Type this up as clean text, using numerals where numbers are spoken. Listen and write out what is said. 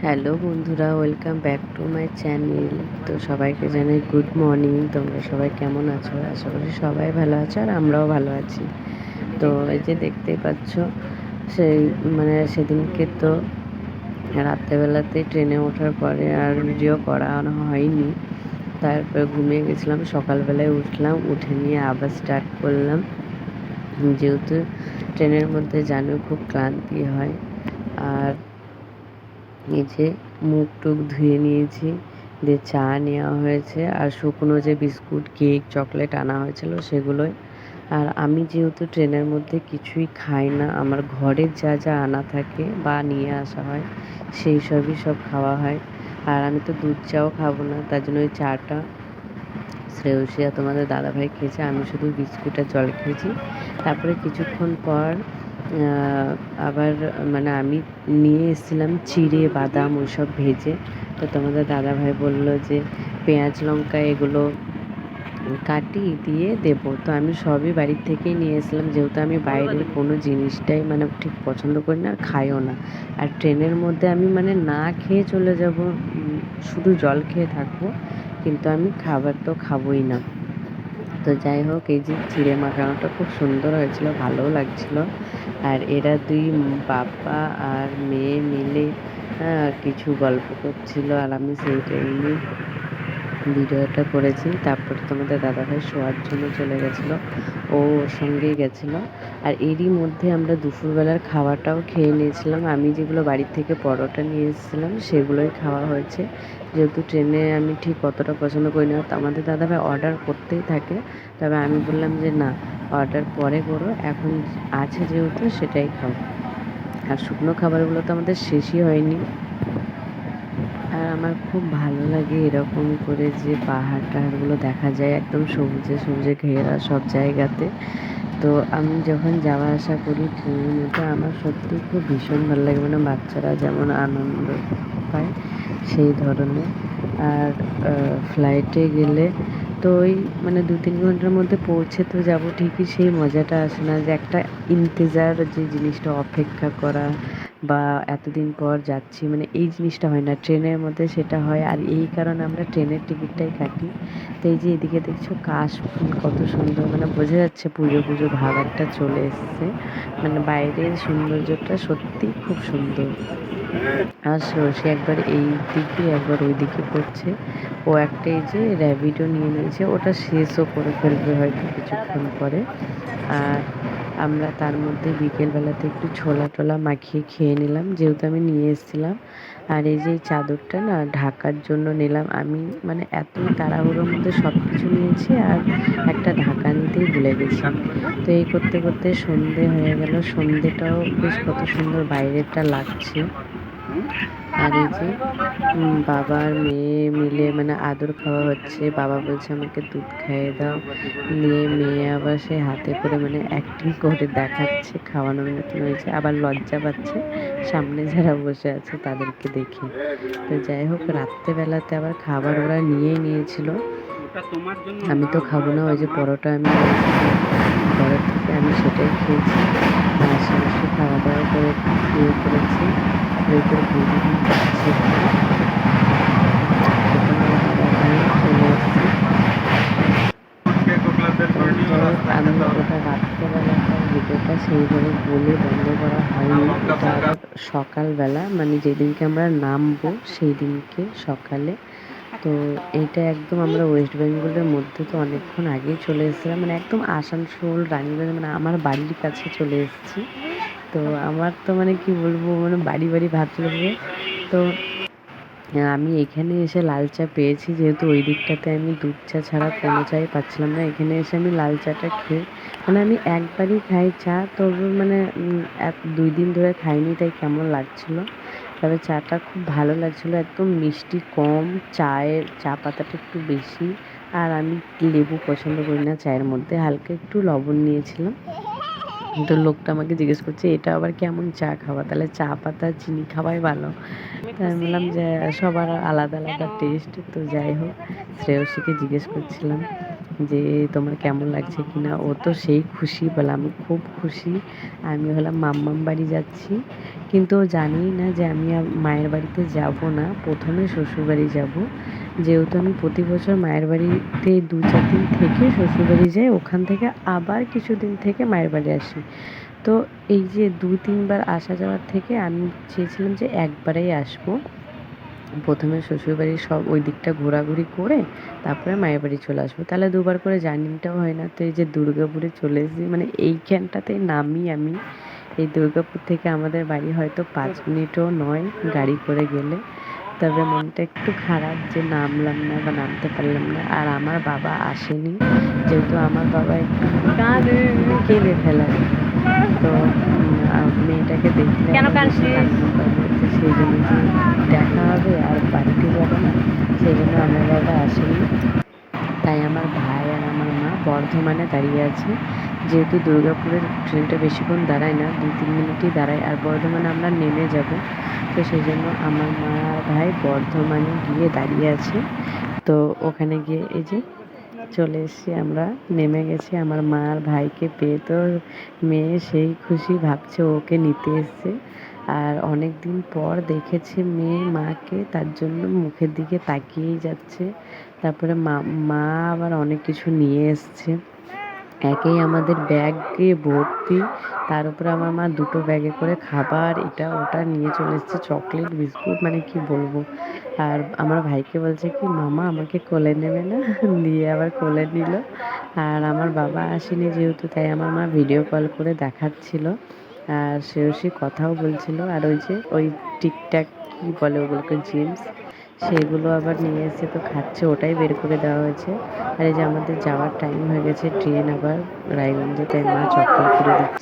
Hello বন্ধুরা, welcome back to my channel. তো সবাইকে জানাই গুড মর্নিং। তোমরা সবাই কেমন আছো? আশা করি সবাই ভালো আছো আর আমরাও ভালো আছি। তো এই যে দেখতেই পাচ্ছ, সেই সেদিনকে তো রাত্রেবেলাতে ট্রেনে ওঠার পরে আর ভিডিও করা হয়নি। তারপর ঘুমিয়ে গেছিলাম, সকালবেলায় উঠলাম, উঠে নিয়ে আবার স্টার্ট করলাম। যেহেতু ট্রেনের মধ্যে জানো খুব ক্লান্তি হয়। আর এই যে মুখ টুক ধুয়ে নিয়েছি, দিয়ে চা নেওয়া হয়েছে আর শুকনো যে বিস্কুট, কেক, চকলেট আনা হয়েছিল সেগুলোই। আর আমি যেহেতু ট্রেনের মধ্যে কিছুই খাই না, আমার ঘরের যা যা আনা থাকে বা নিয়ে আসা হয় সেই সব খাওয়া হয়। আর আমি তো দুধ চাও খাবো না, তার জন্য ওই চাটা শ্রেয়সী আর তোমাদের দাদাভাই খেয়েছে, আমি শুধু বিস্কুট আর জল খেয়েছি। তারপরে কিছুক্ষণ পর আবার আমি নিয়ে এসেছিলাম চিড়ে, বাদাম ওইসব ভেজে। তো তোমাদের দাদাভাই বললো যে পেঁয়াজ লঙ্কা এগুলো কাটি দিয়ে দেবো। তো আমি সবই বাড়ির থেকেই নিয়ে এসেছিলাম, যেহেতু আমি বাইরের কোনো জিনিসটাই ঠিক পছন্দ করি না আর খাইও না। আর ট্রেনের মধ্যে আমি না খেয়ে চলে যাব, শুধু জল খেয়ে থাকবো, কিন্তু আমি খাবার তো খাবোই না। তো যাই হোক, এই যে চিড়ে মাখানোটা খুব সুন্দর হয়েছিল, ভালোও লাগছিল। আর এরা দুই বাবা আর মেয়ে মিলে কিছু গল্প করছিল আর আমি সেই টাইমে ভিডিওটা করেছি। তারপরে তোমাদের দাদাভাই শোয়ার জন্য চলে গেছিলো, ও ওর সঙ্গেই গেছিলো। আর এরই মধ্যে আমরা দুপুরবেলার খাওয়াটাও খেয়ে নিয়েছিলাম। আমি যেগুলো বাড়ির থেকে পরোটা নিয়ে এসেছিলাম সেগুলোই খাওয়া হয়েছে, যেহেতু ট্রেনে আমি ঠিক অতটা পছন্দ করি না। তো আমাদের দাদাভাই অর্ডার করতেই থাকে, তবে আমি বললাম যে না, অর্ডার পরে করো, এখন আছে যেহেতু সেটাই খাও। আর শুকনো খাবারগুলো তো আমাদের শেষই হয়নি। আর আমার খুব ভালো লাগে এরকম করে যে পাহাড় টাহাড়গুলো দেখা যায় একদম সবুজে সবুজে ঘেরা সব জায়গাতে। তো আমি যখন যাওয়া আসা করি ট্রেনের মধ্যে, আমার সত্যিই খুব ভীষণ ভালো লাগে, বাচ্চারা যেমন আনন্দ পায় সেই ধরনের। আর ফ্লাইটে গেলে তো ওই 2-3 ঘন্টার মধ্যে পৌঁছে তো যাব ঠিকই, সেই মজাটা আসে না যে একটা ইন্তেজার, যে জিনিসটা অপেক্ষা করা বা এতদিন পর যাচ্ছি, এই জিনিসটা হয় না ট্রেনের মধ্যে, সেটা হয়। আর এই কারণে আমরা ট্রেনের টিকিটটাই কাটি। তো এই যে এদিকে দেখছো কাশফুল কত সুন্দর, বোঝা যাচ্ছে পুজো পুজো ভাব একটা চলে এসছে। বাইরের সৌন্দর্যটা সত্যিই খুব সুন্দর। আর সে একবার এই দিকে একবার ওই দিকে করছে। ও একটা এই যে র্যাবিডও নিয়ে নিয়েছে, ওটা শেষও করে ফেলবে হয়তো কিছুক্ষণ পরে। আর আমরা তার মধ্যে বিকেলবেলাতে একটু ছোলা টোলা মাখিয়ে খেয়ে নিলাম, যেহেতু আমি নিয়ে এসেছিলাম। আর এই যে এই চাদরটা না ঢাকার জন্য নিলাম আমি, এত তাড়াহুড়োর মধ্যে সব কিছু নিয়েছি আর একটা ঢাকা নিতেই ভুলে গেছি। তো এই করতে করতে সন্ধে হয়ে গেল, সন্ধেটাও বেশ কত সুন্দর বাইরেটা লাগছে। আর এই যে বাবা আর মেয়ে মিলে আদর খাওয়া হচ্ছে, বাবা বলছে আমাকে দুধ খাইয়ে দাও, নিয়ে মেয়ে আবার সে হাতে করে অ্যাক্টিং করে দেখাচ্ছে খাওয়ানোর মতন হয়েছে, আবার লজ্জা পাচ্ছে সামনে যারা বসে আছে তাদেরকে দেখে। তো যাই হোক, রাত্রেবেলাতে আবার খাবার ওরা নিয়েই নিয়েছিল, আমি তো খাবো না। ওই যে পরোটা আমি ঘরের থেকে আমি সেটাই খেয়েছি। আর আশেপাশে খাওয়া দাওয়া করে শুয়ে পড়েছি, শুয়ে করে ঘুমিয়ে যাচ্ছি। চলে এসেছি। যাই হোক, আমি ওটা রাত্রেবেলাকার ভিডিওটা সেইভাবে বলে বন্ধ করা হয়নি, ওটা আবার সকালবেলা, যেদিনকে আমরা নামবো সেই দিনকে সকালে। তো এইটা একদম আমরা ওয়েস্ট বেঙ্গলের মধ্যে তো অনেকক্ষণ আগেই চলে এসেছিলাম, একদম আসানসোল রানীগঞ্জ, আমার বাড়ির কাছে চলে এসেছি। তো আমার তো কি বলবো, বাড়ি বাড়ি ভাব চলে যাবে। তো আমি এখানে এসে লাল চা পেয়েছি, যেহেতু ওই দিকটাতে আমি দুধ চা ছাড়া কোনো চাই পাচ্ছিলাম না, এখানে এসে আমি লাল চাটা খেয়ে, আমি একবারই খাই চা, তবু 2 দিন ধরে খাইনি, তাই কেমন লাগছিলো। তবে চাটা খুব ভালো লাগছিলো, একদম মিষ্টি কম, চায়ের চা পাতাটা একটু বেশি। আর আমি লেবু পছন্দ করি না চায়ের মধ্যে, হালকা একটু লবণ নিয়েছিলাম। তো লোকটা আমাকে জিজ্ঞেস করছে এটা আবার কেমন চা খাওয়া, তাহলে চা পাতা চিনি খাওয়াই ভালো। তো আমি বললাম যে সবার আলাদা আলাদা টেস্ট। তো যাই হোক, শ্রেয়সীকে জিজ্ঞেস করছিলাম যে তোমার কেমন লাগছে কি না। ও তো সেই খুশি, বলে আমি খুব খুশি, আমি হলাম মাম্মাম বাড়ি যাচ্ছি। কিন্তু ও জানেই না যে আমি মায়ের বাড়িতে যাব না, প্রথমে শ্বশুরবাড়ি যাব। যেহেতু আমি প্রতি বছর মায়ের বাড়িতে 2-4 দিন থেকে শ্বশুরবাড়ি যাই, ওখান থেকে আবার কিছুদিন থেকে মায়ের বাড়ি আসি। তো এই যে 2-3 বার আসা যাওয়ার থেকে আমি চেয়েছিলাম যে একবারেই আসবো। প্রথমে শ্বশুরবাড়ির সব ওই দিকটা ঘোরাঘুরি করে তারপরে মায়ের বাড়ি চলে আসবো, তাহলে দুবার করে জার্নিটাও হয় না। তো এই যে দুর্গাপুরে চলে এসেছি, মানে এইখানটাতে নামি আমি। এই দুর্গাপুর থেকে আমাদের বাড়ি হয়তো 5 মিনিটও নয় গাড়ি করে গেলে। তবে মনটা একটু খারাপ যে নামলাম না বা নামতে পারলাম না। আর আমার বাবা আসেনি, যেহেতু আমার বাবা একটু কেঁদে ফেলে। তো মেয়েটাকে দেখলে কেন আবার বেশি কাঁদছিস? কান্না পাবে, তো সেই জন্য যে দেখা হবে আর বাড়িতে যাবো না, সেই জন্য আমার বাবা আসেনি। তাই আমার ভাই আর আমার মা বর্ধমানে দাঁড়িয়ে আছে। যেহেতু দুর্গাপুরের ট্রেনটা বেশিক্ষণ দাঁড়ায় না, 2-3 মিনিটই দাঁড়ায়, আর বর্ধমানে আমরা নেমে যাব। তো সেই জন্য আমার মা আর ভাই বর্ধমানে গিয়ে দাঁড়িয়ে আছে। তো ওখানে গিয়ে এই যে চলে এসেছি, আমরা নেমে গেছি। আমার মা আর ভাইকে পেয়ে তো মেয়ে সেই খুশি, ভাবছে ওকে নিতে এসছে। আর অনেক দিন পর দেখেছে মেয়ে মাকে, তার জন্য মুখের দিকে তাকিয়েই যাচ্ছে। তারপরে মা মা আবার অনেক কিছু নিয়ে এসছে, একেই আমাদের ব্যাগে ভর্তি। তার উপরে আমার মা 2টো ব্যাগে করে খাবার এটা ওটা নিয়ে চলে এসছে, চকলেট বিস্কুট, মানে কি বলবো। আর আমার ভাইকে বলছে কি মামা আমাকে কোলে নেবে না, দিয়ে আবার কোলে নিল। আর আমার বাবা আসেনি যেহেতু, তাই আমার মা ভিডিও কল করে দেখাচ্ছিল, আর সে কথাও বলছিল। আর ওই যে ওই টিকটাক কী বলে ওগুলোকে, জেমস, সেগুলো আবার নিয়ে এসে তো খাচ্ছে, ওটাই বের করে দেওয়া হয়েছে। আর এই যে আমাদের যাওয়ার টাইম হয়ে গেছে, ট্রেন আবার রায়গঞ্জে, তাই মা চপ্পল খুলে দিচ্ছে।